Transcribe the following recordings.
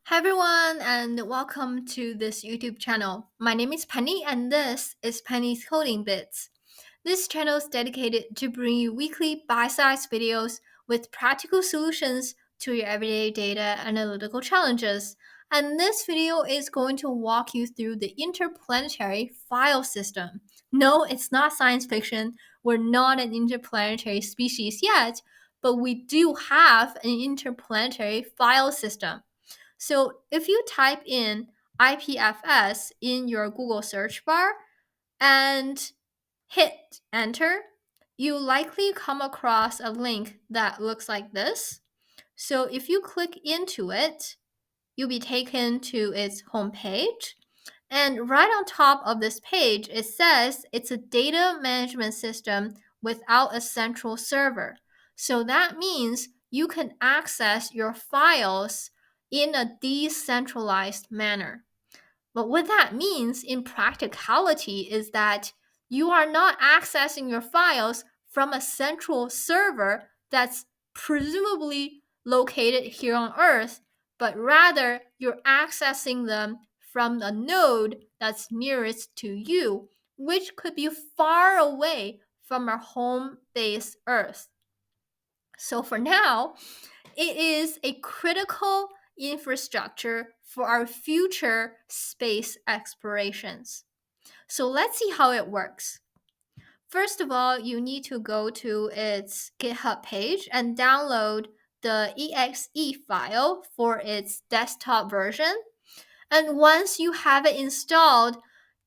Hi everyone, and welcome to this YouTube channel. My name is Penny, and this is Penny's Coding Bits. This channel is dedicated to bring you weekly bite-sized videos with practical solutions to your everyday data analytical challenges. And this video is going to walk you through the interplanetary file system. No, it's not science fiction. We're not an interplanetary species yet, but we do have an interplanetary file system. So if you type in IPFS in your Google search bar and hit enter, you likely come across a link that looks like this. So if you click into it, you'll be taken to its homepage. And right on top of this page, it says it's a data management system without a central server. So that means you can access your files in a decentralized manner. But what that means in practicality is that you are not accessing your files from a central server that's presumably located here on Earth, but rather you're accessing them from a node that's nearest to you, which could be far away from our home base Earth. So for now, it is a critical infrastructure for our future space explorations. So let's see how it works. First of all, you need to go to its GitHub page and download the exe file for its desktop version. And once you have it installed,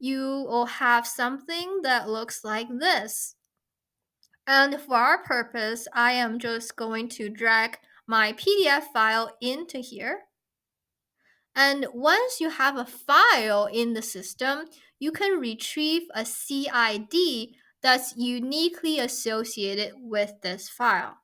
you will have something that looks like this. And for our purpose, I am just going to drag my PDF file into here. And once you have a file in the system, you can retrieve a CID that's uniquely associated with this file.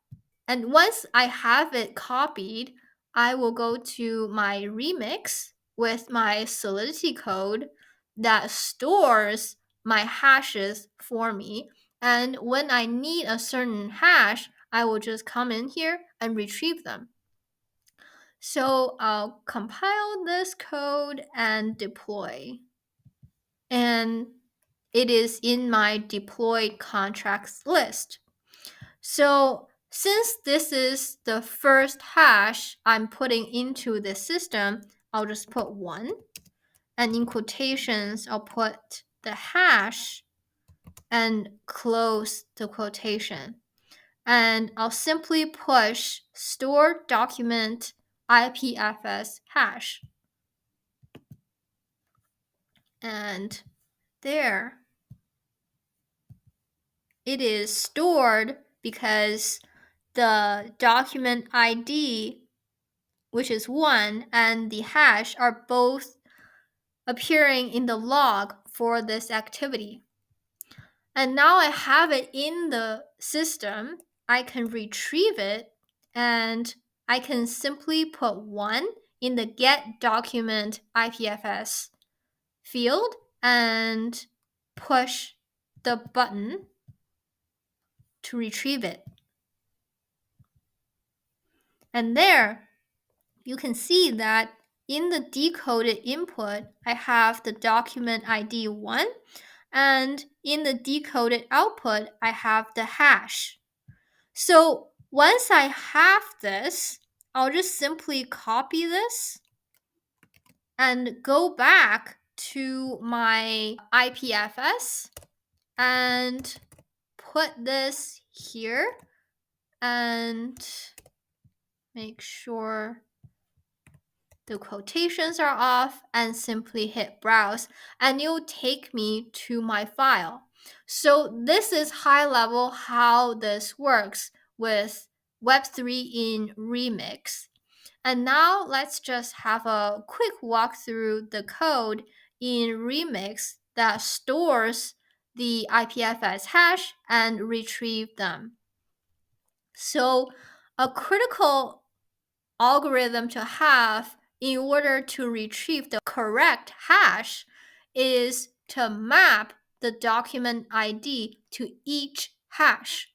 And once I have it copied, I will go to my remix with my Solidity code that stores my hashes for me. And when I need a certain hash, I will just come in here and retrieve them. So I'll compile this code and deploy. And it is in my deployed contracts list. So since this is the first hash I'm putting into the system, I'll just put 1. And in quotations, I'll put the hash and close the quotation. And I'll simply push store document IPFS hash. And there it is stored because the document ID, which is 1, and the hash are both appearing in the log for this activity. And now I have it in the system. I can retrieve it and I can simply put 1 in the get document IPFS field and push the button to retrieve it. And there you can see that in the decoded input, I have the document ID 1, and in the decoded output, I have the hash. So once I have this, I'll just simply copy this and go back to my IPFS and put this here and make sure the quotations are off and simply hit browse, and it'll take me to my file. So this is high level how this works with Web3 in Remix. And now let's just have a quick walk through the code in Remix that stores the IPFS hash and retrieve them. So a critical algorithm to have in order to retrieve the correct hash is to map the document ID to each hash.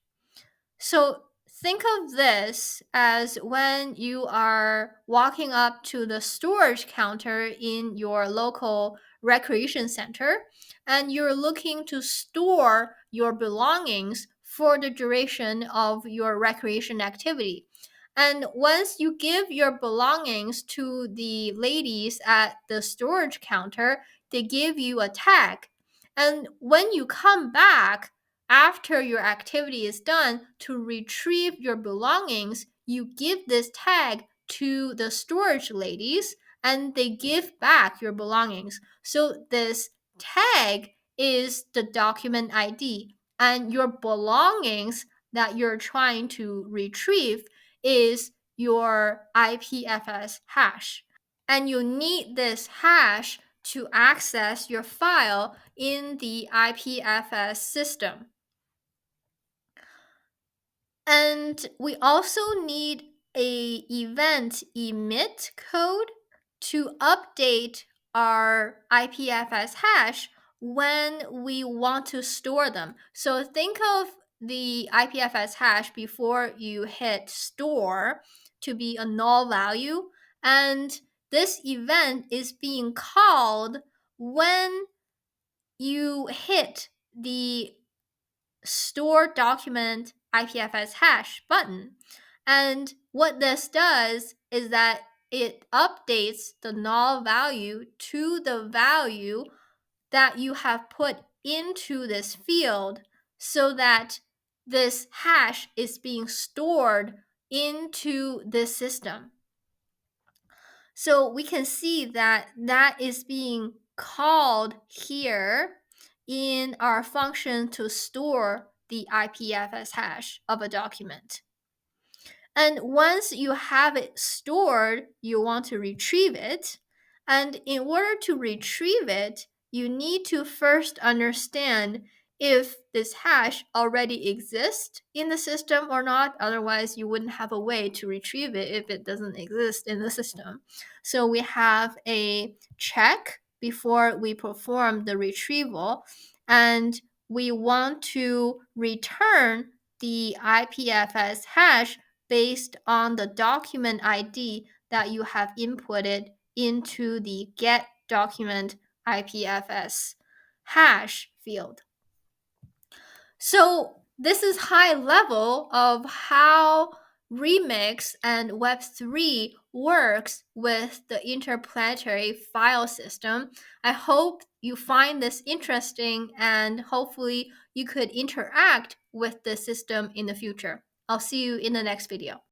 So think of this as when you are walking up to the storage counter in your local recreation center and you're looking to store your belongings for the duration of your recreation activity. And once you give your belongings to the ladies at the storage counter, they give you a tag. And when you come back, after your activity is done to retrieve your belongings, you give this tag to the storage ladies and they give back your belongings. So this tag is the document ID, and your belongings that you're trying to retrieve is your IPFS hash. And you need this hash to access your file in the IPFS system. And we also need a event emit code to update our IPFS hash when we want to store them. So think of the IPFS hash before you hit store to be a null value. And this event is being called when you hit the store document IPFS hash button. And what this does is that it updates the null value to the value that you have put into this field so that this hash is being stored into this system. So we can see that that is being called here in our function to store the IPFS hash of a document. And once you have it stored, you want to retrieve it. And in order to retrieve it, you need to first understand if this hash already exists in the system or not. Otherwise, you wouldn't have a way to retrieve it if it doesn't exist in the system. So we have a check before we perform the retrieval, and we want to return the IPFS hash based on the document ID that you have inputted into the get document IPFS hash field. So this is high level of how Remix and Web3 works with the InterPlanetary file system. I hope you find this interesting and hopefully you could interact with the system in the future. I'll see you in the next video.